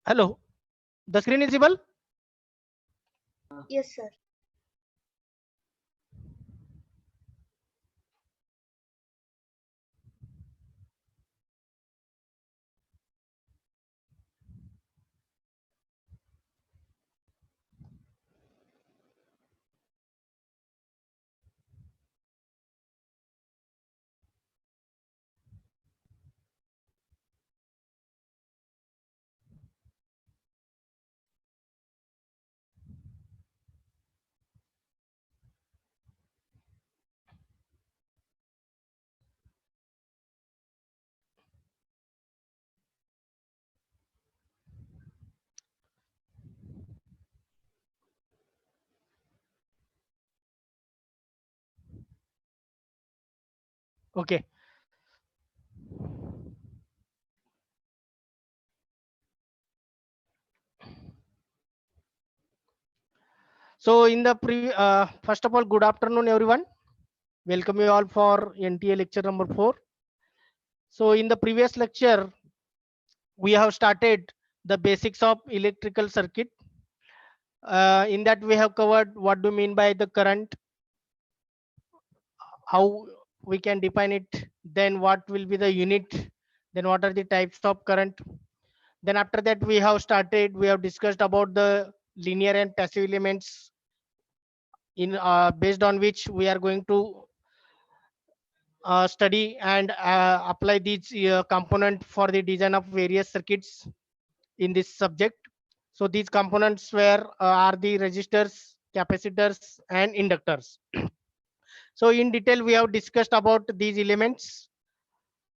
Hello, the screen is visible. Yes, sir. Okay. So in the first of all, good afternoon, everyone. Welcome you all for NTA lecture number 4. So in the previous lecture, we have started the basics of electrical circuit. In that we have covered what do you mean by the current, how we can define it, then what will be the unit, then what are the types of current. Then after that we have discussed about the linear and passive elements in based on which we are going to study and apply these component for the design of various circuits in this subject. So these components are the resistors, capacitors and inductors. So in detail we have discussed about these elements,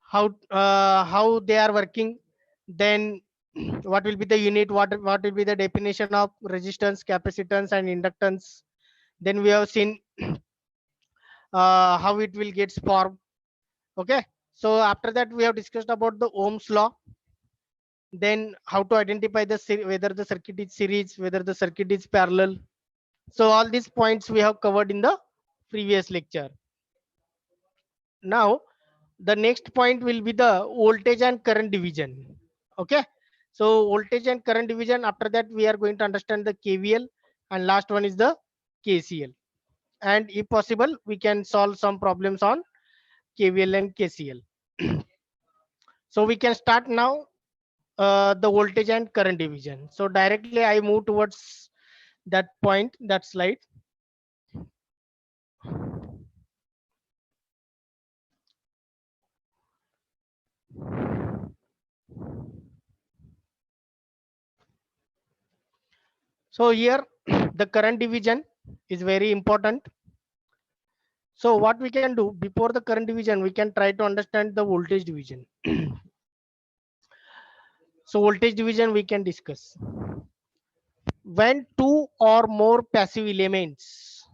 how they are working, then what will be the unit, what will be the definition of resistance, capacitance and inductance. Then we have seen how it will get formed. Okay, so after that we have discussed about the Ohm's law, then how to identify whether the circuit is series, whether the circuit is parallel. So all these points we have covered in the previous lecture. Now the next point will be the voltage and current division. Okay, so voltage and current division, after that we are going to understand the KVL, and last one is the KCL, and if possible we can solve some problems on KVL and KCL. So we can start now the voltage and current division. So directly I move towards that point, that slide. So here the current division is very important. So what we can do before the current division, we can try to understand the voltage division. So voltage division we can discuss. When two or more passive elements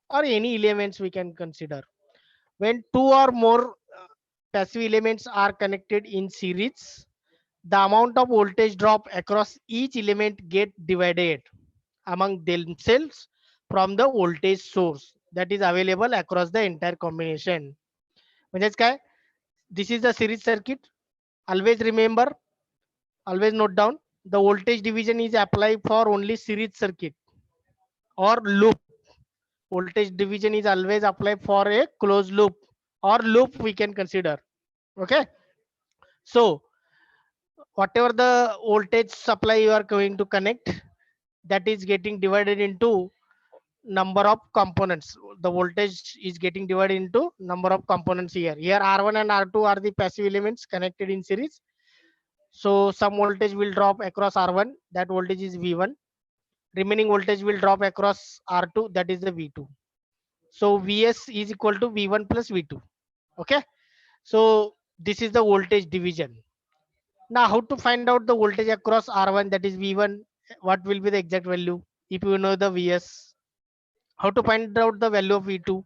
or any elements we can consider, when two or more passive elements are connected in series, the amount of voltage drop across each element get divided among themselves from the voltage source that is available across the entire combination. म्हणजेच काय, this is the series circuit. Always remember, always note down, the voltage division is applied for only series circuit or loop. Voltage division is always applied for a closed loop or loop we can consider. Okay, so whatever the voltage supply you are going to connect, that is getting divided into number of components. The voltage is getting divided into number of components. Here R1 and R2 are the passive elements connected in series. So some voltage will drop across R1, that voltage is V1. Remaining voltage will drop across R2, that is the V2. So Vs is equal to V1 plus V2. Okay, so this is the voltage division. Now how to find out the voltage across R1, that is V1, what will be the exact value if you know the Vs? How to find out the value of V2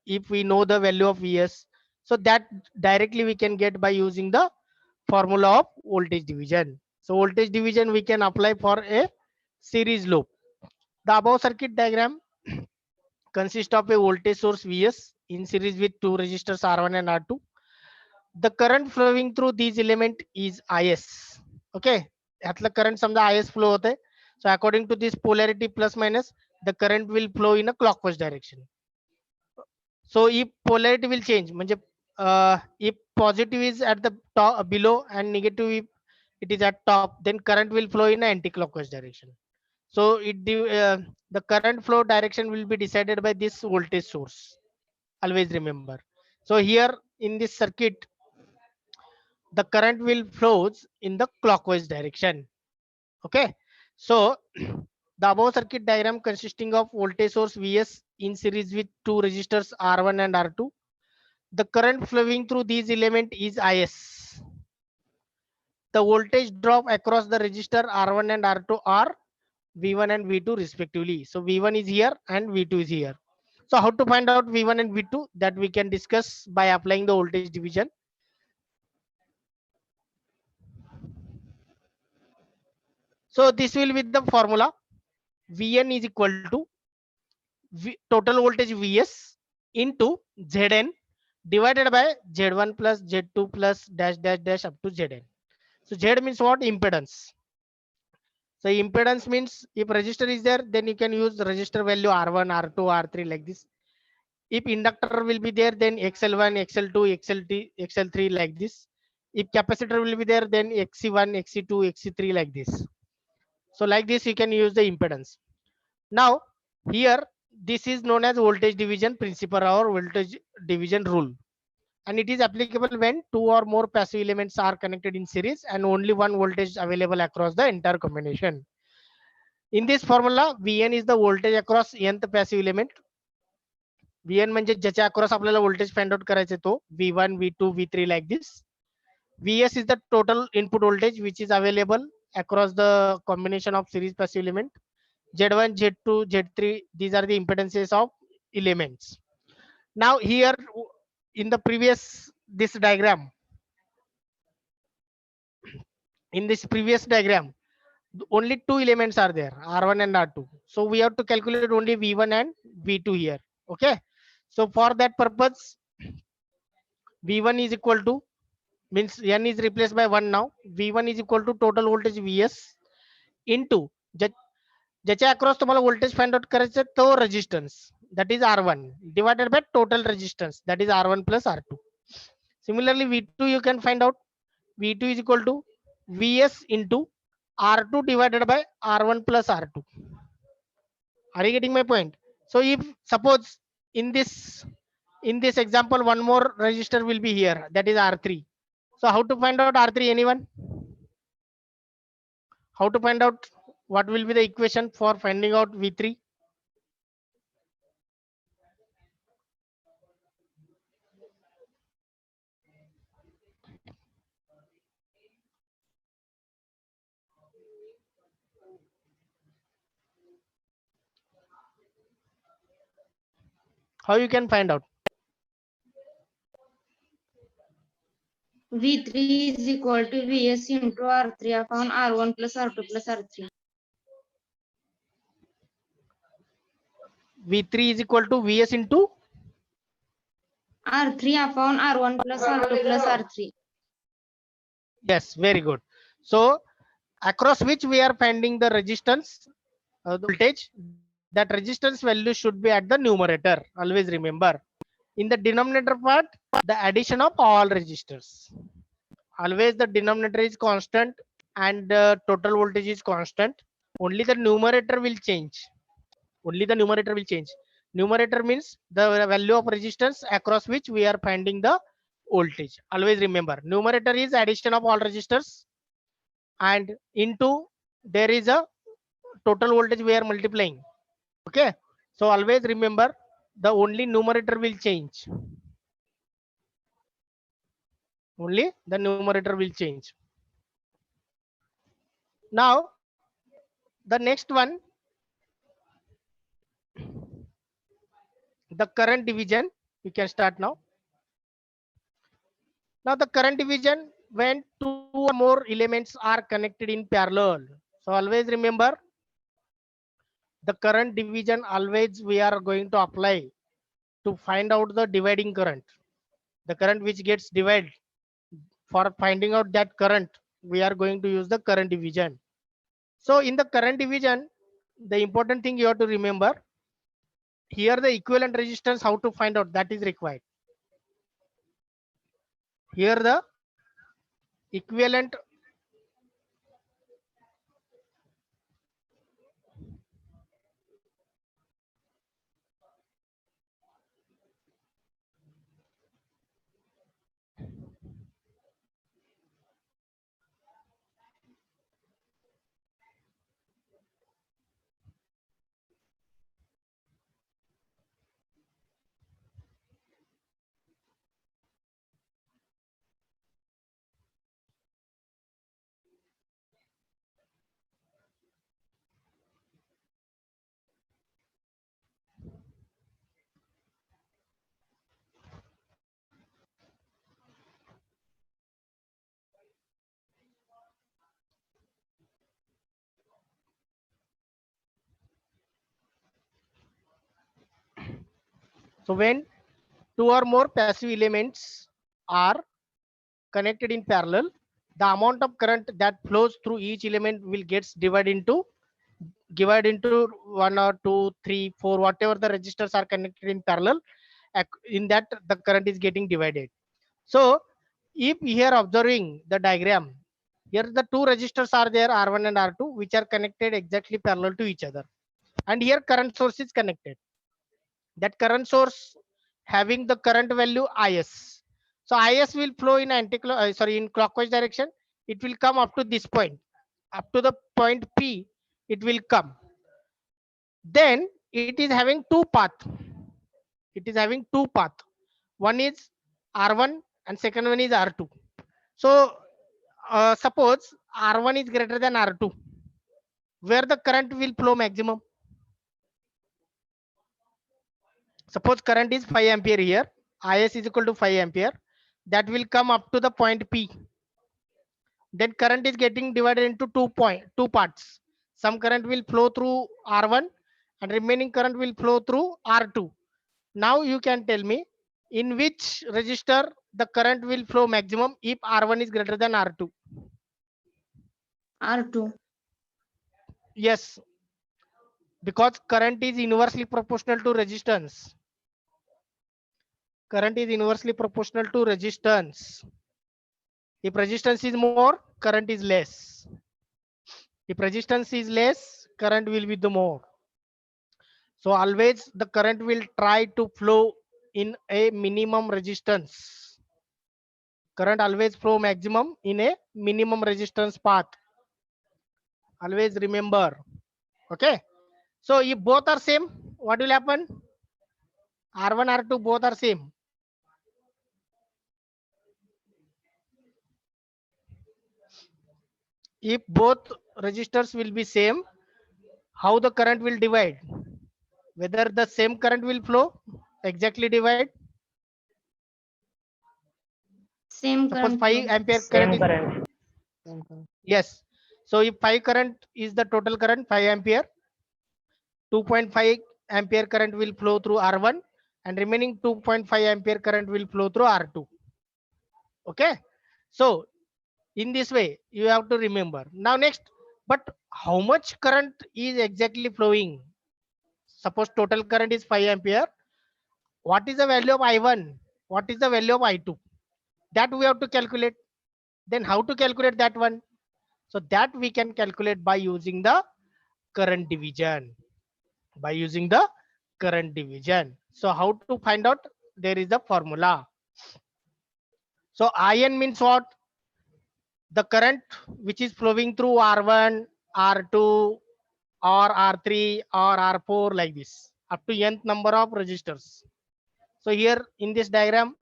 if we know the value of Vs? So that directly we can get by using the formula of voltage division. So voltage division we can apply for a series loop. The above circuit diagram consists of a voltage source Vs in series with two resistors R1 and R2. The current flowing through these element is Is. Okay, ह्यातलं current समजा IS flow होते. So according to this polarity plus minus, the current will flow in a clockwise direction. So if polarity will change, म्हणजे if positive is at the top below and negative if it is at top, then current will flow in an anti-clockwise direction. So the current flow direction will be decided by this voltage source. Always remember. So here in this circuit, the current will flows in the clockwise direction. Okay. So the above circuit diagram consisting of voltage source Vs in series with two resistors R1 and R2. The current flowing through these element is Is. The voltage drop across the resistor R1 and R2 are V1 and V2 respectively. So V1 is here and V2 is here. So how to find out V1 and V2, that we can discuss by applying the voltage division. So this will be the formula. Vn is equal to total voltage Vs into Zn divided by Z1 plus Z2 plus dash dash dash up to Zn. So Z means what? Impedance. So impedance means if resistor is there, then you can use the resistor value R1, R2, R3 like this. If inductor will be there, then XL1, XL2, XL3 like this. If capacitor will be there, then XC1, XC2, XC3 like this. So like this, you can use the impedance. Now here, this is known as voltage division principle or voltage division rule. And it is applicable when two or more passive elements are connected in series and only one voltage available across the entire combination. In this formula, Vn is the voltage across nth passive element. Vn म्हणजे ज्याच्या across आपल्याला voltage find out करायचे तो V1, V2, V3 like this. Vs is the total input voltage which is available across the combination of series passive element. Z1, Z2, Z3, these are the impedances of elements. Now here in the previous this diagram, in this previous diagram, only two elements are there, R1 and R2. So we have to calculate only V1 and V2 here. Okay. So for that purpose, V1 is equal to, means N is replaced by 1 now. V1 is equal to total voltage Vs into ज्याच्या across तुम्हाला voltage find out करायचं तो resistance, that is R1 divided by total resistance, that is R1 plus R2. Similarly, V2 you can find out. V2 is equal to Vs into R2 divided by R1 plus R2. Are you getting my point? So if suppose in this example one more resistor will be here, that is R3. So how to find out R3? Anyone? How to find out what will be the equation for finding out V3? How you can find out? V3 is equal to Vs into R3 upon R1 plus R2 plus R3. V3 is equal to Vs into R3 upon R1 plus R2 plus R3. yes, very good. So across which we are finding the resistance, the voltage, that resistance value should be at the numerator. Always remember. In the denominator part, the addition of all resistors. Always the denominator is constant and the total voltage is constant. Only the numerator will change. Only the numerator will change. Numerator means the value of resistance across which we are finding the voltage. Always remember, numerator is addition of all resistors and into there is a total voltage we are multiplying. Okay. So always remember, the only numerator will change. Only the numerator will change. Now the next one, the current division, we can start now. Now the current division when two or more elements are connected in parallel. So always remember, the current division always we are going to apply to find out the dividing current. The current which gets divided, for finding out that current, we are going to use the current division. So in the current division, the important thing you have to remember, here the equivalent resistance, how to find out, that is required. Here the equivalent so when two or more passive elements are connected in parallel, the amount of current that flows through each element will gets divided into one or two, three, four, whatever the resistors are connected in parallel. In that, the current is getting divided. So if here observing the diagram, here the two resistors are there, R1 and R2, which are connected exactly parallel to each other, and here current source is connected. That current source having the current value is. So is will flow in in clockwise direction. It will come up to this point, up to the point P. It will come. Then it is having two path. It is having two path. One is R1 and second one is R2. So suppose R1 is greater than R2, where the current will flow maximum. Suppose current is 5 ampere here, is is equal to 5 ampere, that will come up to the point P. Then current is getting divided into two parts. Some current will flow through R1 and remaining current will flow through R2. Now you can tell me in which resistor the current will flow maximum if R1 is greater than R2. R2. Yes, because current is inversely proportional to resistance. Current is inversely proportional to resistance. If resistance is more, current is less. If resistance is less, current will be the more. So always the current will try to flow in a minimum resistance. Current always flow maximum in a minimum resistance path. Always remember. Okay. So if both are same, what will happen? R1, R2 both are same. If both resistors will be same, how the current will divide? Whether the same current will flow, exactly divide. Same Suppose current 5 flow. ampere current Same is, current. yes. So if 5 current is the total current, 5 ampere, 2.5 ampere current will flow through R1 and remaining 2.5 ampere current will flow through R2. Okay. So in this way, you have to remember. Now next, but how much current is exactly flowing? Suppose total current is 5 ampere. What is the value of I1? What is the value of I2? That we have to calculate. Then how to calculate that one? So that we can calculate by using the current division. By using the current division. So how to find out? There is a formula. So IN means what? The current which is flowing through R1, R2 or R3 or R4 like this up to nth number of resistors. So here in this diagram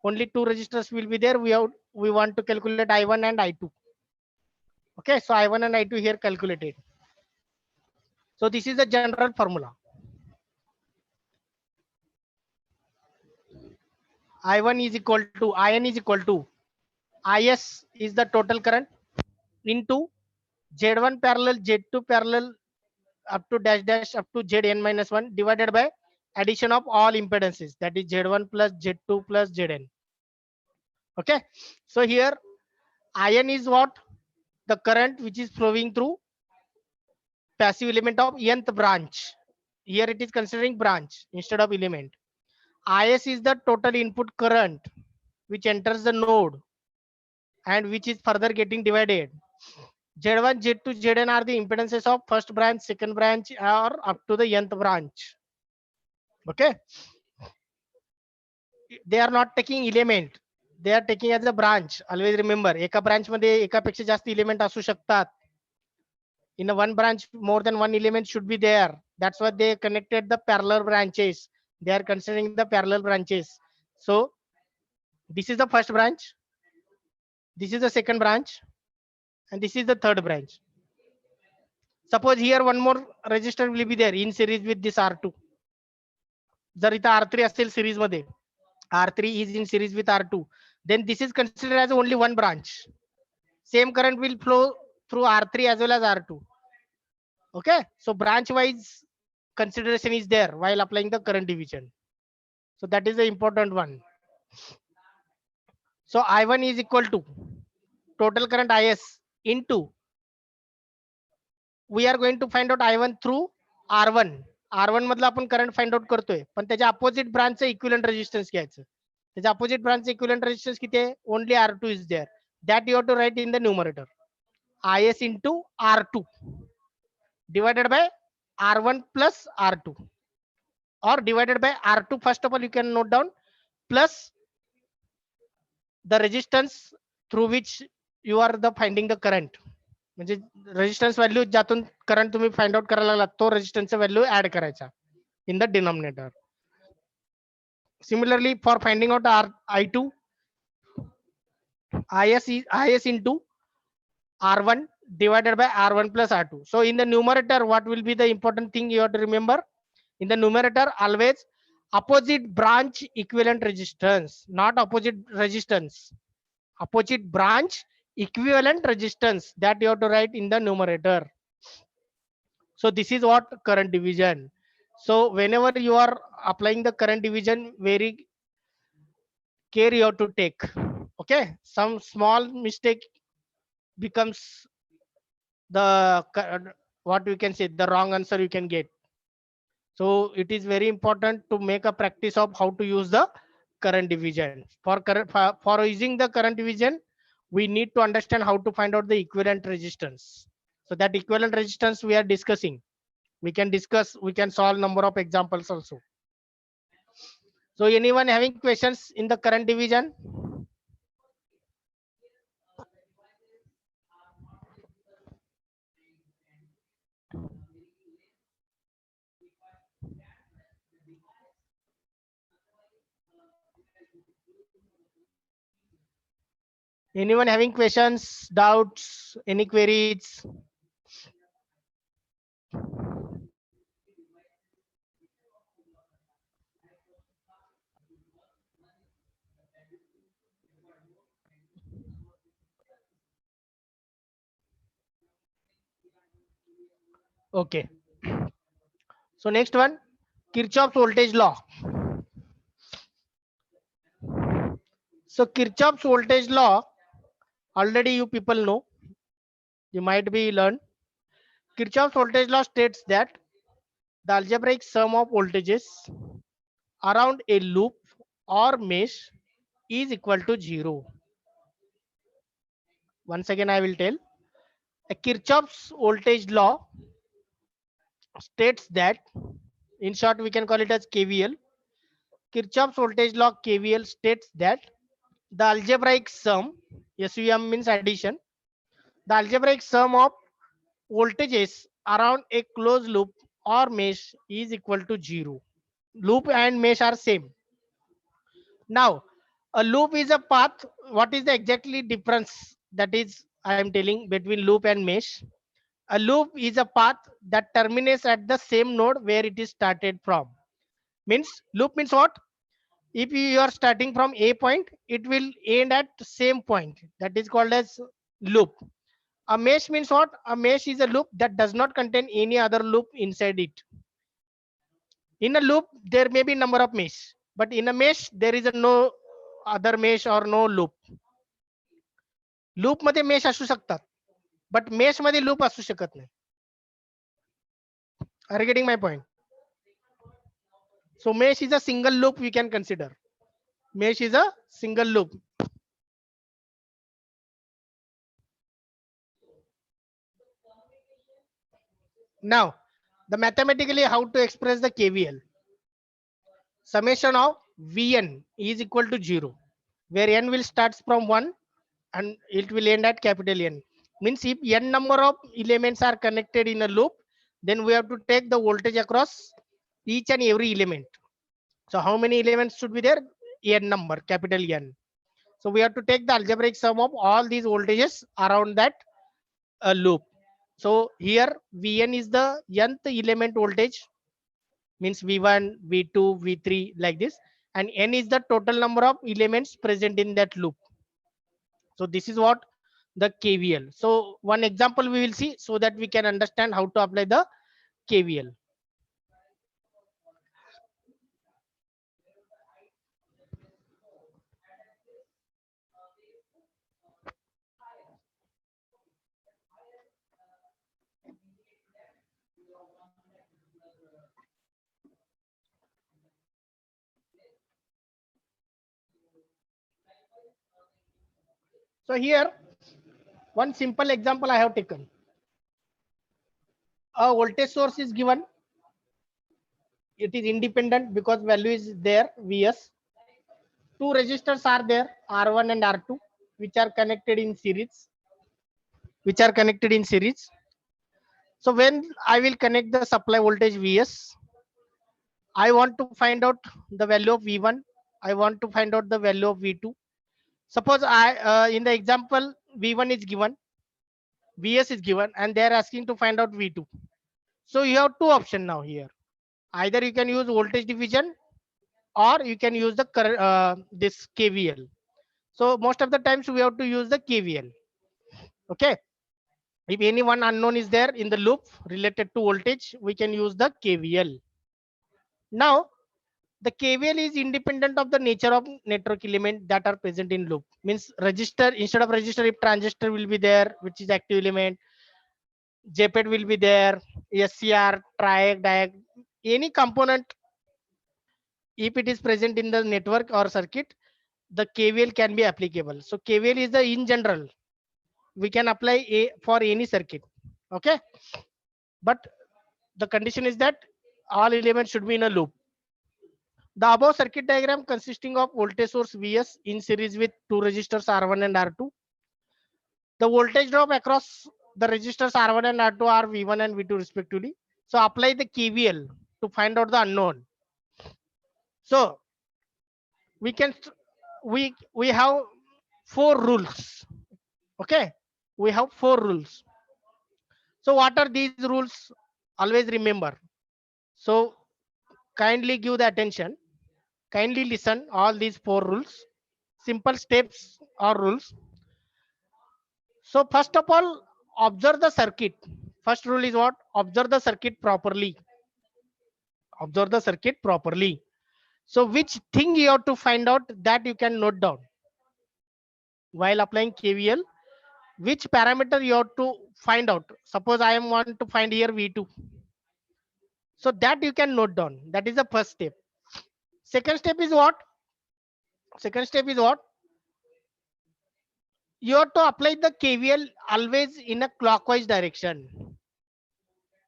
only two resistors will be there. We want to calculate I1 and I2. Okay, so I1 and I2 here calculated. So this is the general formula. I1 is equal to IN is equal to IS is the total current into Z1 parallel Z2 parallel up to dash dash up to Zn minus 1 divided by addition of all impedances, that is Z1 plus Z2 plus Zn. Okay, so here IN is what? the current which is flowing through passive element of nth branch. Here it is considering branch instead of element. Is is the total input current which enters the node and which is further getting divided. Z1, Z2, Zn are the impedances of first branch, second branch, or up to the nth branch. Okay. They are not taking element. They are taking as a branch. Always remember, एका branch मध्ये एकापेक्षा जास्त element असू शकतात. In a one branch, more than one element should be there. That's why they connected the parallel branches. They are considering the parallel branches. So this is the first branch, this is the second branch, and this is the third branch. Suppose here one more resistor will be there in series with this R2. जर इथं R3 असेल series मध्ये, R3 is in series with R2, then this is considered as only one branch. Same current will flow through R3 as well as R2. Okay, so branch wise consideration is there while applying the current division. So that is the important one. So I1 is equal to total current Is into, we are going to find out I1 through R1. R1 मधला आपण current find out करतोय, पण त्याच्या opposite ब्रांचचं equivalent resistance घ्यायचं. त्याच्या opposite ब्रांचचं equivalent resistance किती आहे? Only R2 is there. That you have to write in the numerator. Is into R2 divided by R1 plus R2, or divided by R2. First of all, you can note down plus the resistance through which you are the finding the current. म्हणजे resistance value ज्यातून current तुम्ही find out करायला लागला तो रेजिस्टन्सचा value add करायचा in the denominator. Similarly, for finding out I2, Is into R1 divided by R1 plus R2. So in the numerator, what will be the important thing you have to remember? In the numerator, always opposite branch equivalent resistance, not opposite resistance. Opposite branch equivalent resistance, that you have to write in the numerator. So this is what current division. So whenever you are applying the current division, very care you have to take. Okay, some small mistake becomes the what we can say the wrong answer you can get. So it is very important to make a practice of how to use the current division. For using the current division, we need to understand how to find out the equivalent resistance. So that equivalent resistance we are discussing. We can discuss, we can solve number of examples also. So anyone having questions in the current division? Anyone having questions, doubts, any queries? Okay. So next one, Kirchhoff's voltage law. So Kirchhoff's voltage law, already you people know, you might be learned. Kirchhoff's voltage law states that the algebraic sum of voltages around a loop or mesh is equal to 0. Once again, I will tell. A Kirchhoff's voltage law states that, in short, we can call it as KVL. Kirchhoff's voltage law KVL states that the algebraic sum, SUM means addition, the algebraic sum of voltages around a closed loop or mesh is equal to 0. Loop and mesh are same. Now, a loop is a path. What is the exactly difference that is I am telling between loop and mesh? A loop is a path that terminates at the same node where it is started from. Means loop means what? If you are starting from A point, it will end at the same point. That is called as loop. A mesh means what? A mesh is a loop that does not contain any other loop inside it. In a loop, there may be number of mesh, but in a mesh, there is a no other mesh or no loop. Loop मध्ये mesh असू शकतात. But mesh मध्ये loop असू शकत नाही. Are getting my point? So mesh is a single loop we can consider. Mesh is a single loop. Now, the mathematically how to express the KVL. Summation of Vn is equal to 0, where n will starts from 1 and it will end at capital N. Means if n number of elements are connected in a loop, then we have to take the voltage across each and every element. So how many elements should be there? N number, capital N. So we have to take the algebraic sum of all these voltages around that loop. So here Vn is the nth element voltage, means V1, V2, V3 like this, and n is the total number of elements present in that loop. So this is what the KVL. So one example we will see so that we can understand how to apply the KVL. So here one simple example I have taken. A voltage source is given. It is independent because value is there, Vs. Two resistors are there, R1 and R2, which are connected in series. So when I will connect the supply voltage Vs, I want to find out the value of V1. I want to find out the value of V2. Suppose in the example V1 is given, Vs is given, and they are asking to find out V2. So you have two options now here. Either you can use voltage division or you can use the this KVL. So most of the times we have to use the KVL. Okay. If any one unknown is there in the loop related to voltage, we can use the KVL. Now, the KVL is independent of the nature of network element that are present in loop. Means register, instead of register, if transistor will be there, which is active element, JPET will be there, SCR, triac, diac, any component, if it is present in the network or circuit, the KVL can be applicable. So KVL is the in general. We can apply for any circuit. Okay. But the condition is that all elements should be in a loop. The above circuit diagram consisting of voltage source Vs in series with two resistors R1 and R2. The voltage drop across the resistors R1 and R2 are V1 and V2 respectively. So apply the KVL to find out the unknown. So we can we have four rules. Okay, we have four rules. So what are these rules? Always remember. So kindly give the attention. Kindly listen all these four rules. Simple steps or rules. So first of all, observe the circuit. First rule is what? Observe the circuit properly. Observe the circuit properly. So which thing you have to find out, that you can note down while applying KVL. Which parameter you have to find out. Suppose I am want to find here V2. So that you can note down. That is the first step. Second step is what? Second step is what? You have to apply the KVL always in a clockwise direction.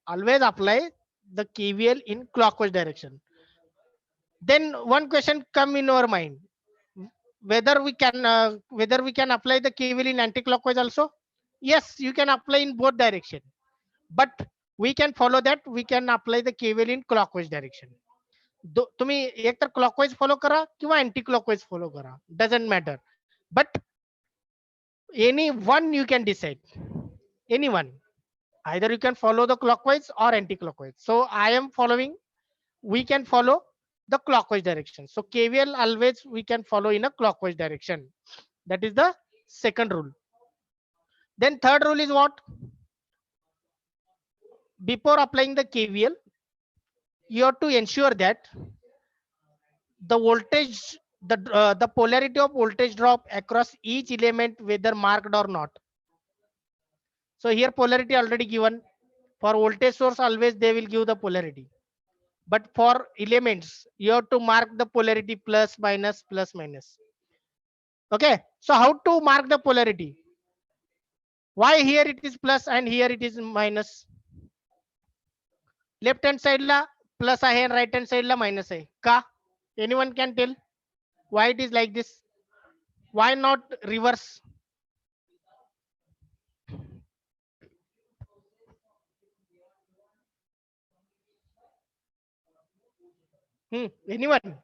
Always apply the KVL in clockwise direction. Then one question come in our mind, whether we can apply the KVL in anti-clockwise also. Yes, you can apply in both direction, but we can follow that. We can apply the KVL in clockwise direction. तुम्ही एक तर clockwise follow करा किंवा anti clockwise follow करा, doesn't matter, but any one you can decide. Any one, either you can follow the clockwise or anti clockwise. So I am following, we can follow the clockwise direction. So KVL always we can follow in a clockwise direction. That is the second rule. Then third rule is what? Before applying the KVL, you have to ensure that the voltage, the polarity of voltage drop across each element, whether marked or not. So here polarity already given. For voltage source, always they will give the polarity. But for elements, you have to mark the polarity plus, minus, plus, minus. Okay. So how to mark the polarity? Why here it is plus and here it is minus? Left hand side la plus आहे and right hand side la minus आहे. का? Anyone can tell why it is like this? Why not reverse? Anyone?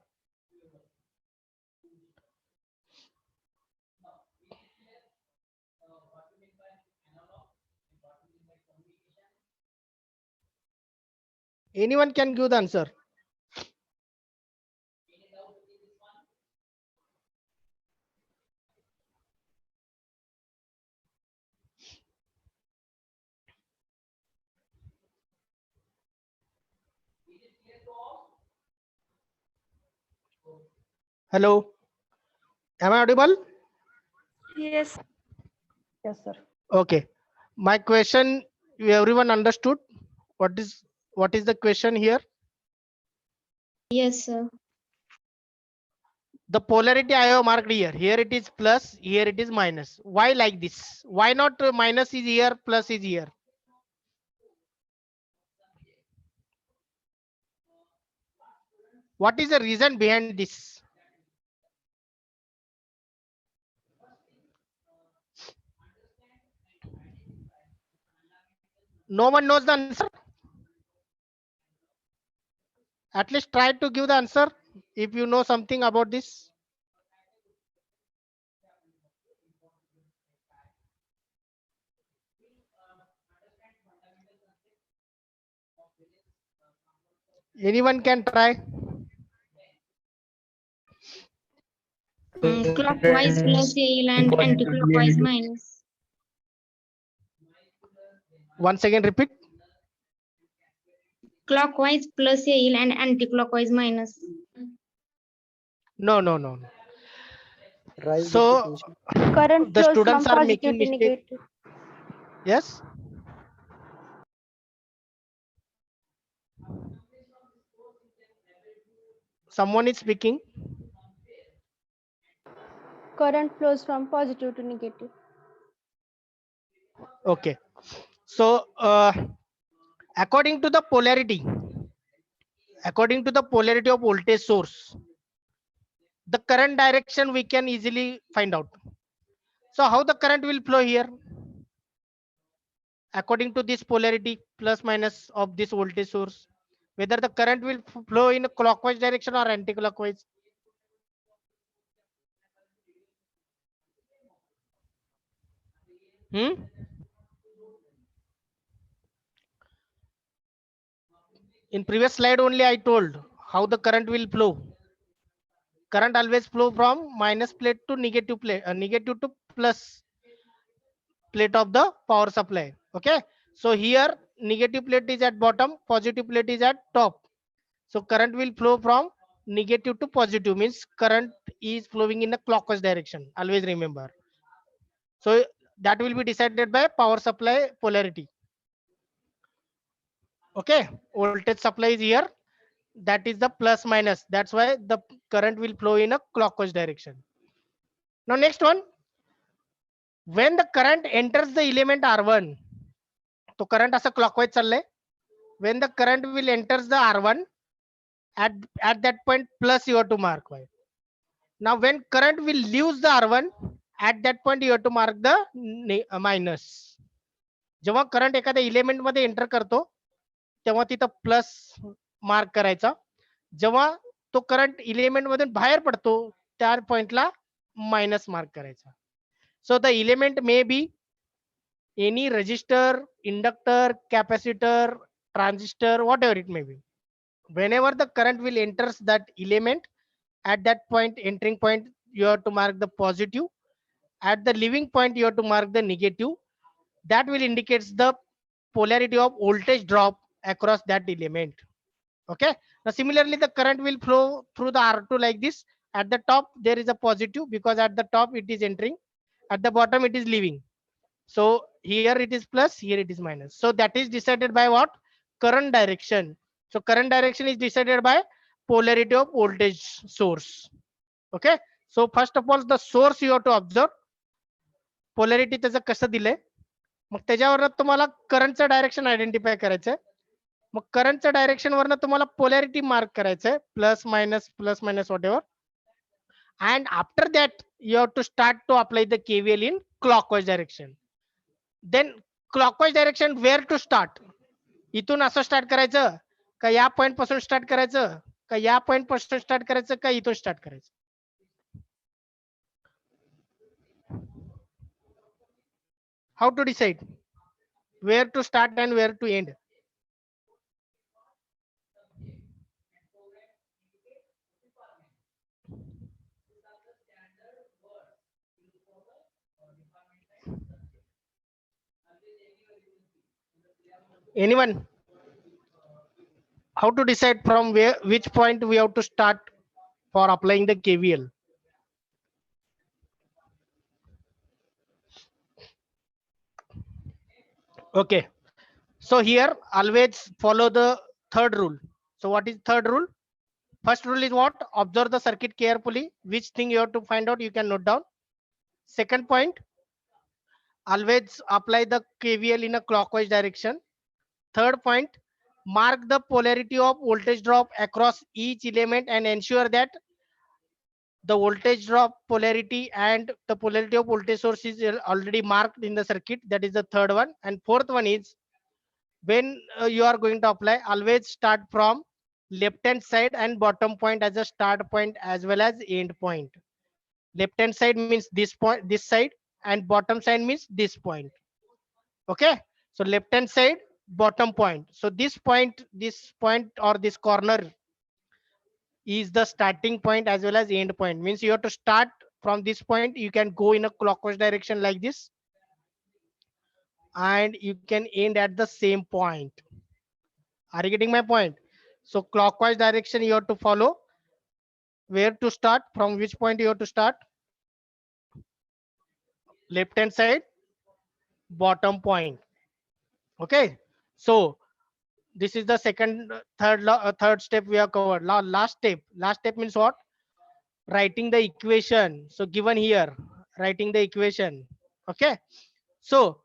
Anyone can give the answer. Hello. Am I audible? Yes. Yes, sir. Okay. My question, everyone understood? What is the question here? Yes, sir. The polarity I have marked here. Here it is plus, here it is minus. Why like this? Why not minus is here, plus is here? What is the reason behind this? No one knows the answer. At least try to give the answer if you know something about this. Anyone can try. Clockwise plus AL and anti-clockwise minus. Once again repeat. Clockwise plus AL and anti-clockwise minus. No, no, no, no. Rise So Current the flows students from are positive making to mistake. negative. Yes. Someone is speaking. Current flows from positive to negative. Okay. So according to the polarity of voltage source, the current direction we can easily find out. So how the current will flow here? According to this polarity plus minus of this voltage source, whether the current will flow in a clockwise direction or anti-clockwise. In previous slide only I told how the current will flow. Current always flow from minus plate to negative plate, negative to plus plate of the power supply. Okay. So here negative plate is at bottom, positive plate is at top. So current will flow from negative to positive, means current is flowing in a clockwise direction. Always remember. So that will be decided by power supply polarity. Okay. Voltage supply is here. That is the plus minus. That's why the current will flow in a clockwise direction. Now next one. When the current enters the element R1, so current as a clockwise चाललंय. When the current will enters the R1, at that point plus you have to mark y. Now when current will leaves the R1, at that point you have to mark the minus. जेव्हा current एखाद्या element मध्ये enter करतो तेव्हा तिथं plus mark करायचा. जेव्हा तो current element मधून बाहेर पडतो त्या पॉइंटला मायनस मार्क करायचा. So the element may be any resistor, inductor, capacitor, transistor, whatever it may be. Whenever the current will enters that element, at that point, entering point, you have to mark the positive. At the leaving point, you have to mark the negative. That will indicates the polarity of voltage drop across that element. Okay. Now similarly, the current will flow through the R2 like this. At the top, there is a positive because at the top it is entering. At the bottom, it is leaving. So here it is plus, here it is minus. So that is decided by what? Current direction. So current direction is decided by polarity of voltage source. Okay. So first of all, the source you have to observe. Polarity त्याचं कसं दिलंय, मग त्याच्यावर तुम्हाला करंटचं direction identify करायचंय. मग करंटचं direction वरनं तुम्हाला polarity mark करायचंय, plus minus what ever. And after that you have to start to apply the KVL in clockwise direction. Then clockwise direction, where to start? इथून असं स्टार्ट करायचं का या पॉइंट पासून स्टार्ट करायचं, का या पॉइंट पासून स्टार्ट करायचं, का इथून स्टार्ट करायचं? How to decide where to start and where to end? Anyone? How to decide from where, which point we have to start for applying the KVL? Okay. So here always follow the third rule. So what is third rule? First rule is what? Observe the circuit carefully. Which thing you have to find out, you can note down. Second point, always apply the KVL in a clockwise direction. Third point, mark the polarity of voltage drop across each element and ensure that the voltage drop polarity and the polarity of voltage source is already marked in the circuit. That is the third one. And fourth one is, when you are going to apply, always start from left hand side and bottom point as a start point as well as end point. Left hand side means this point, this side, and bottom side means this point. Okay, so left hand side, bottom point. So this point or this corner is the starting point as well as end point. Means you have to start from this point, you can go in a clockwise direction like this, and you can end at the same point. Are you getting my point? So clockwise direction you have to follow. Where to start, from which point you have to start? Left hand side, bottom point. Okay, so this is the second, third step we have covered. Last step means what? Writing the equation. So given here, writing the equation. Okay, so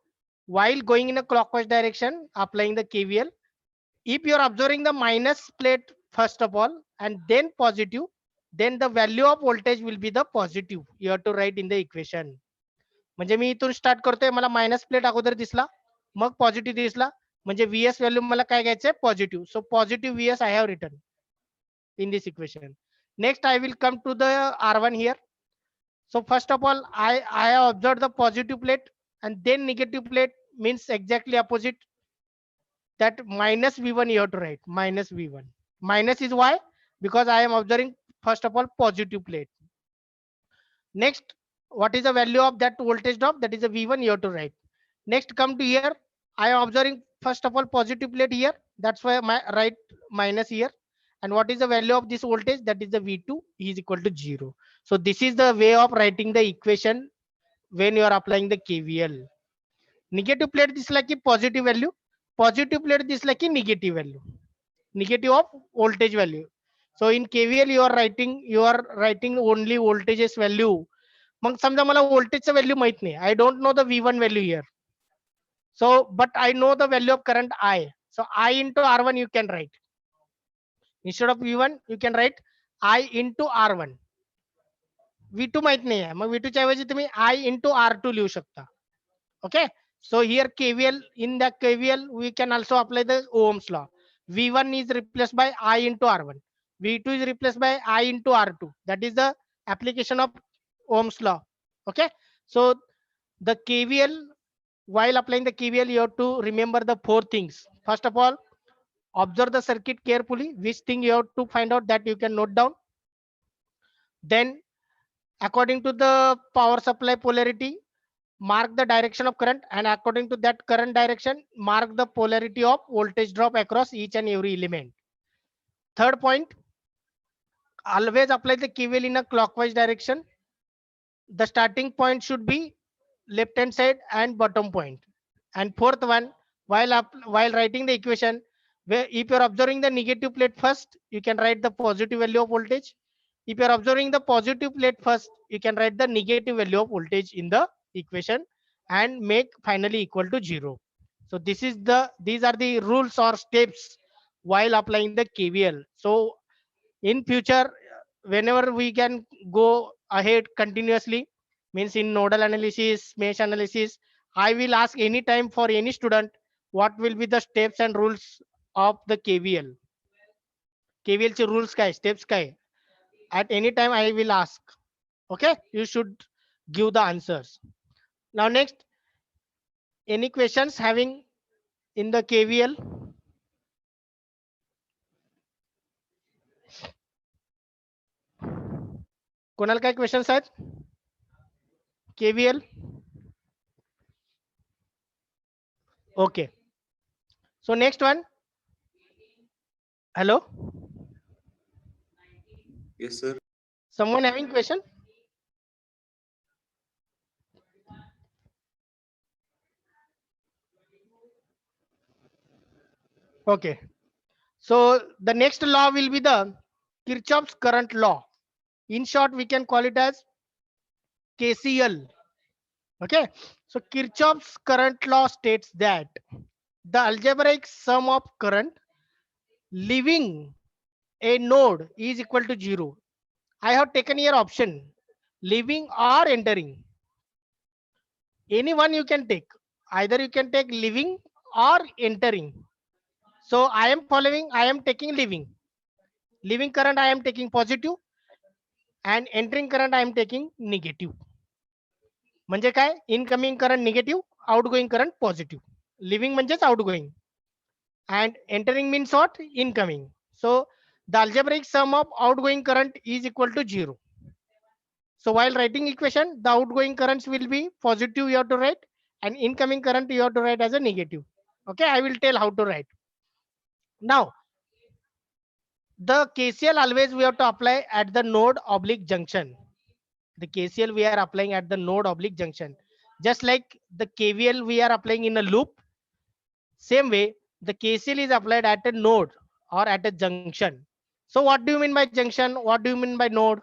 while going in a clockwise direction, applying the KVL, if you are observing the minus plate first of all and then positive, then the value of voltage will be the positive. You have to write in the equation. म्हणजे मी इथून start करतोय, मला minus plate अगोदर दिसला, मग positive दिसला, म्हणजे VS value मला काय घ्यायचंय? Positive. So positive VS I have written in this equation. Next I will come to the R1 here. So first of all, I have observed the positive plate and then negative plate, means exactly opposite. That minus V1 you have to write, minus V1. Minus is why? Because I am observing first of all positive plate. Next, what is the value of that voltage drop? That is a V1 you have to write. Next, come to here. I am observing first of all positive plate here. That's why my write minus here. And what is the value of this voltage? That is the V2 is equal to 0. So this is the way of writing the equation when you are applying the KVL. Negative plate this like a positive value. Positive plate this like a negative value. Negative of voltage value. So in KVL you are writing only voltage's value. मग समजा मला व्होल्टेजचं value माहित नाही, I don't know the V1 value here. So but I know the value of current I. So I into R1 you can write. Instead of V1 you can write I into R1. V2 माहित नाही आहे, मग V2 च्या ऐवजी तुम्ही I into R2 लिहू शकता. Okay, so here KVL, in the KVL we can also apply the Ohm's law. V1 is replaced by I into R1. V2 is replaced by I into R2. That is the application of Ohm's law. Okay, so the KVL, while applying the KVL you have to remember the four things. First of all, observe the circuit carefully. Which thing you have to find out, that you can note down. Then according to the power supply polarity, mark the direction of current, and according to that current direction, mark the polarity of voltage drop across each and every element. Third point, always apply the KVL in a clockwise direction. The starting point should be left hand side and bottom point. And fourth one, while writing the equation, where if you're observing the negative plate first, you can write the positive value of voltage. If you're observing the positive plate first, you can write the negative value of voltage in the equation and make finally equal to 0. So these are the rules or steps while applying the KVL. So in future, whenever we can go ahead continuously, means in nodal analysis, mesh analysis, I will ask any time for any student what will be the steps and rules of the KVL. KVL चे rules काय, steps काय? At any time I will ask. Okay, you should give the answers. Now next, any questions having in the KVL? कोणाला काय questions आहेत? KVL? Okay. So next one. Hello? Yes, sir. Someone having question? Okay. So the next law will be the Kirchhoff's current law. In short, we can call it as KCL. Okay. So Kirchhoff's current law states that the algebraic sum of current leaving a node is equal to 0. I have taken here option leaving or entering. Any one you can take. Either you can take leaving or entering. So I am taking leaving. Leaving current I am taking positive and entering current I am taking negative. म्हणजे काय, incoming current negative, outgoing current positive. Living म्हणजेच outgoing and entering means what? Incoming. So the algebraic sum of outgoing current is equal to 0. So while writing equation, the outgoing currents will be positive you have to write and incoming current you have to write as a negative. Okay, I will tell how to write. Now the KCL always we have to apply at the node oblique junction. The KCL we are applying at the node oblique junction. Just like the KVL we are applying in a loop, same way the KCL is applied at a node or at a junction. So what do you mean by junction? What do you mean by node?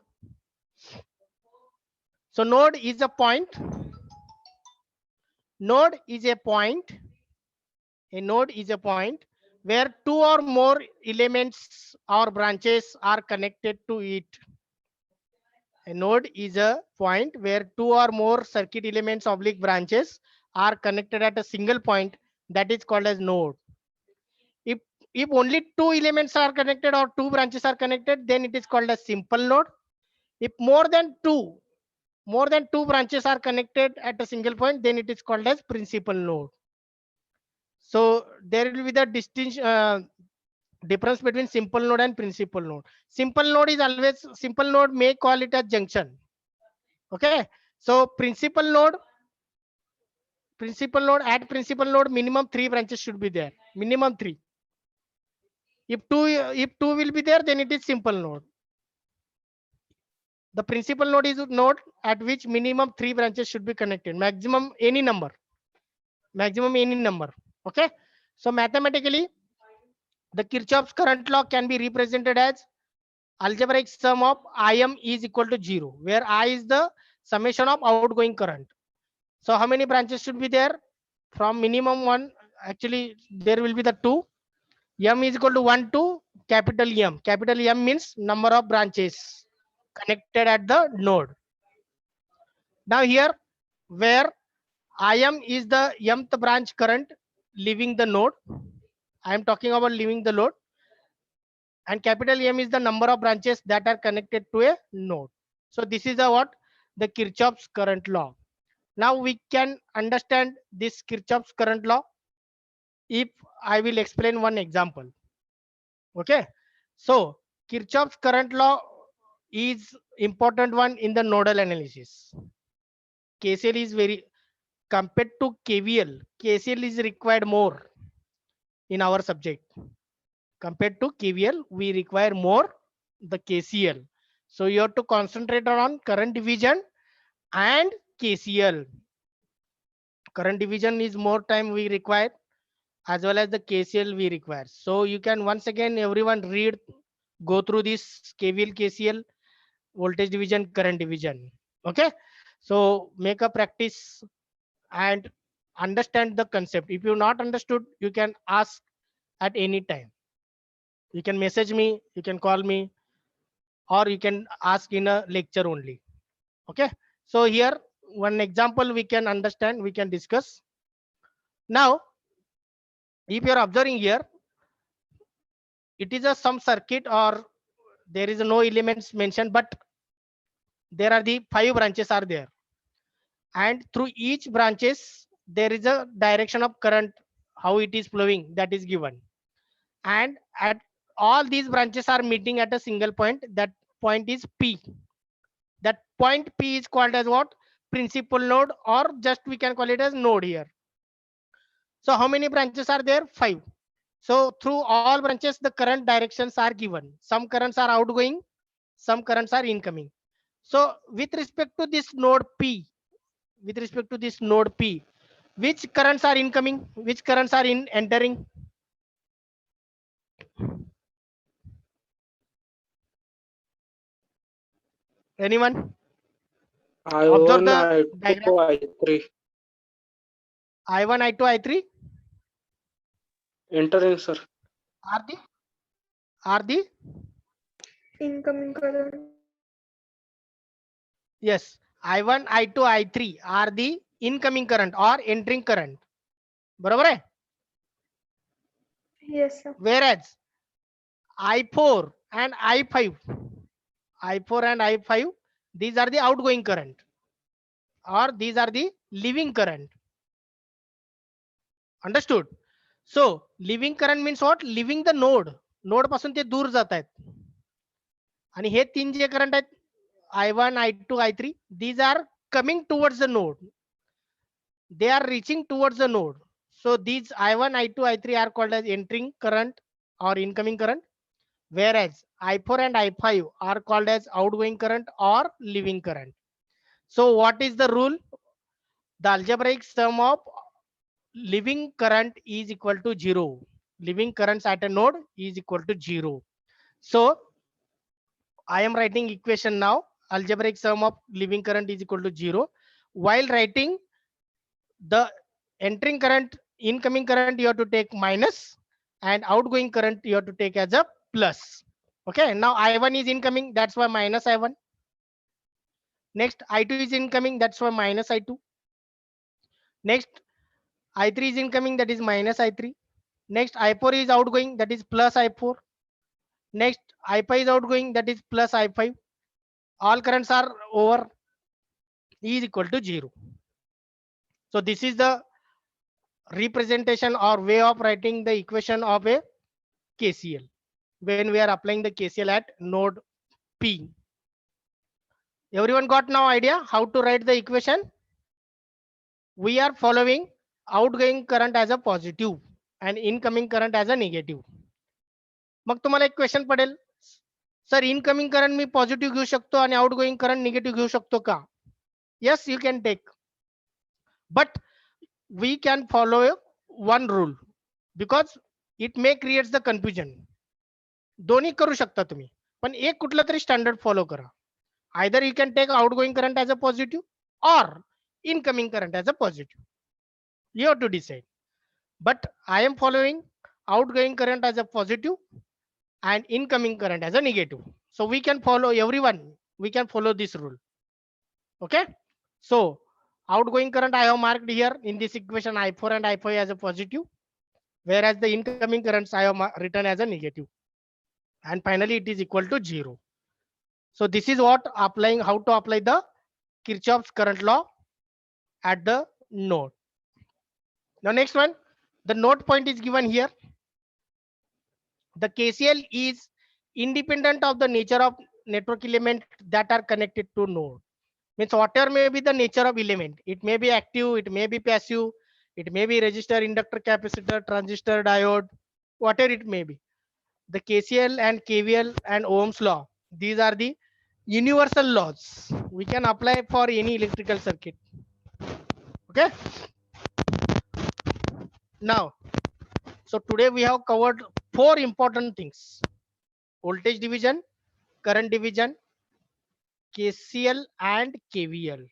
So node is a point. Node is a point. A node is a point where two or more elements or branches are connected to it. A node is a point where two or more circuit elements oblique branches are connected at a single point, that is called as node. If only two elements are connected or two branches are connected, then it is called a simple node. If more than two branches are connected at a single point, then it is called as principal node. So there will be the distinction, difference between simple node and principal node. Simple node is always, simple node may call it a junction. Okay, so principal node at principal node minimum 3 branches should be there, minimum 3. If two will be there, then it is simple node. The principal node is a node at which minimum 3 branches should be connected, maximum any number. Okay, so mathematically the Kirchhoff's current law can be represented as algebraic sum of Im is equal to 0, where I is the summation of outgoing current. So how many branches should be there? From minimum 1, actually there will be the 2. M is equal to 1 to capital M. Capital M means number of branches connected at the node. Now here, where Im is the mth branch current leaving the node, I am talking about leaving the node, and capital M is the number of branches that are connected to a node. So this is what the Kirchhoff's current law. Now we can understand this Kirchhoff's current law if I will explain one example. Okay, so Kirchhoff's current law is important one in the nodal analysis. KCL is very, compared to KVL, KCL is required more in our subject. Compared to KVL, we require more the KCL. So you have to concentrate on current division and KCL. current division is more time we require, as well as the KCL we require. So you can once again everyone read, go through this KVL, KCL, voltage division, current division. Okay, so make a practice and understand the concept. If you not understood, you can ask at any time. You can message me, you can call me, or you can ask in a lecture only. Okay, so here one example we can understand, we can discuss. Now if you are observing here, it is a some circuit, or there is no elements mentioned, but there are the 5 branches are there, and through each branches there is a direction of current, how it is flowing, that is given. And at all these branches are meeting at a single point, that point is P. That point P is called as what? Principal node, or just we can call it as node here. So how many branches are there? 5. So through all branches the current directions are given. Some currents are outgoing, some currents are incoming. So with respect to this node P, which currents are incoming, which currents are entering? Anyone? Observe I1, the I2, diagram. I3. I1, I2, I3 Entering, sir. are the Incoming current. yes, I1, I2, I3 are the incoming current or entering current. बरोबर है? Yes, sir. Whereas I4 and I5, these are the outgoing current, or these are the leaving current. Understood? So leaving current means what? Leaving the node. Node पासून ते दूर जात आहेत. आणि हे 3 जे current आहेत, I1, I2, I3, these are coming towards the node. They are reaching towards the node. So these I1, I2, I3 are called as entering current or incoming current, whereas I4 and I5 are called as outgoing current or leaving current. So what is the rule? The algebraic sum of leaving current is equal to 0. Leaving currents at a node is equal to 0. So I am writing equation now. Algebraic sum of leaving current is equal to 0. While writing the entering current, incoming current, you have to take minus, and outgoing current you have to take as a plus. Okay, now I1 is incoming, that's why minus I1. Next I2 is incoming, that's why minus I2. Next I3 is incoming, that is minus I3. Next I4 is outgoing, that is plus I4. Next I5 is outgoing, that is plus I5. All currents are over, E is equal to 0. So this is the representation or way of writing the equation of a KCL when we are applying the KCL at node P. Everyone got now idea how to write the equation? We are following outgoing current as a positive and incoming current as a negative. मग तुम्हाला एक question पडेल, sir incoming current मी positive घेऊ शकतो आणि outgoing current negative घेऊ शकतो का? Yes, you can take, but we can follow one rule because it may creates the confusion. दोन्ही करू शकता तुम्ही, पण एक कुठला तरी स्टँडर्ड फॉलो करा. Either you can take outgoing current as a positive or incoming current as a positive. You have to decide. But I am following outgoing current as a positive and incoming current as a negative. So we can follow everyone. We can follow this rule. Okay. So outgoing current I have marked here in this equation I4 and I5 as a positive, whereas the incoming currents I have written as a negative. And finally it is equal to 0. So this is what applying, how to apply the Kirchhoff's current law at the node. Now next one, the node point is given here. The KCL is independent of the nature of network element that are connected to node. Means whatever may be the nature of element, it may be active, it may be passive, it may be resistor, inductor, capacitor, transistor, diode, whatever it may be. The KCL and KVL and Ohm's law, these are the universal laws we can apply for any electrical circuit. Okay, Now, so today we have covered 4 important things: voltage division, current division, KCL and KVL.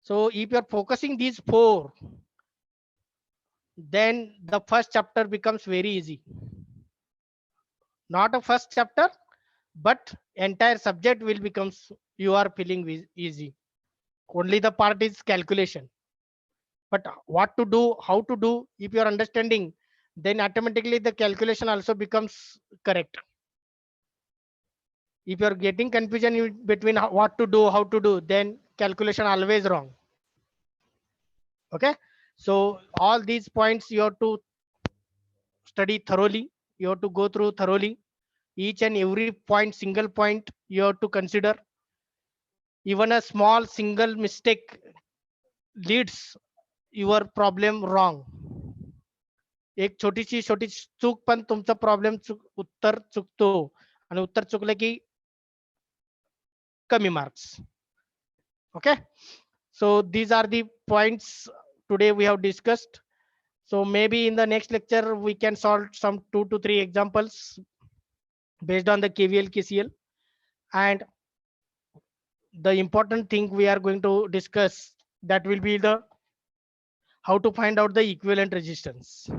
So if you are focusing these 4, then the first chapter becomes very easy. Not a first chapter, but entire subject will become, you are feeling easy. Only the part is calculation. But what to do, how to do, if you are understanding, then automatically the calculation also becomes correct. If you are getting confusion between what to do, how to do, then calculation always wrong. Okay, so all these points you have to study thoroughly, you have to go through thoroughly. Each and every point, single point you have to consider. Even a small single mistake leads your problem wrong. एक छोटीशी चूक पण तुमचा problem उत्तर चुकतो आणि उत्तर चुकलं की कमी marks. Okay, so these are the points today we have discussed. So maybe in the next lecture we can solve some 2 to 3 examples based on the KVL KCL, and the important thing we are going to discuss, that will be the how to find out the equivalent resistance.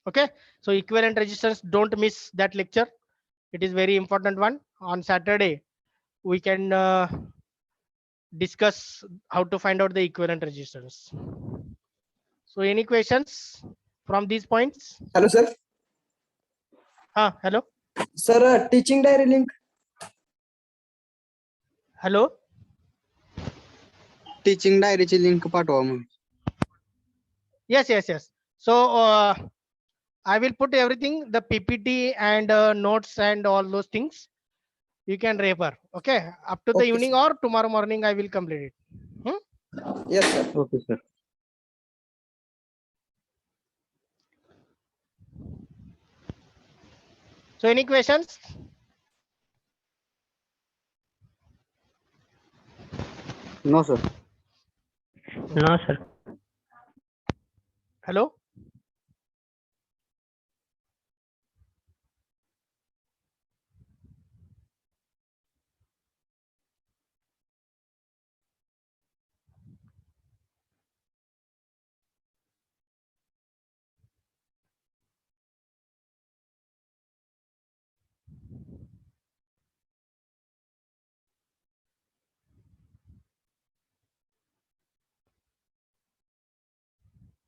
Okay, so equivalent resistance, don't miss that lecture. It is very important one. On Saturday we can discuss how to find out the equivalent resistance. So any questions from these points? Hello, sir. Hello. Sir, teaching diary link. Hello. Teaching डायरीची link पाठवा मग. Yes. So I will put everything, the PPT and notes and all those things. You can refer. Okay, up to the Okay, evening sir. or tomorrow morning I will complete it. Yes, sir. Okay sir. So any questions? No sir. No, sir. Hello.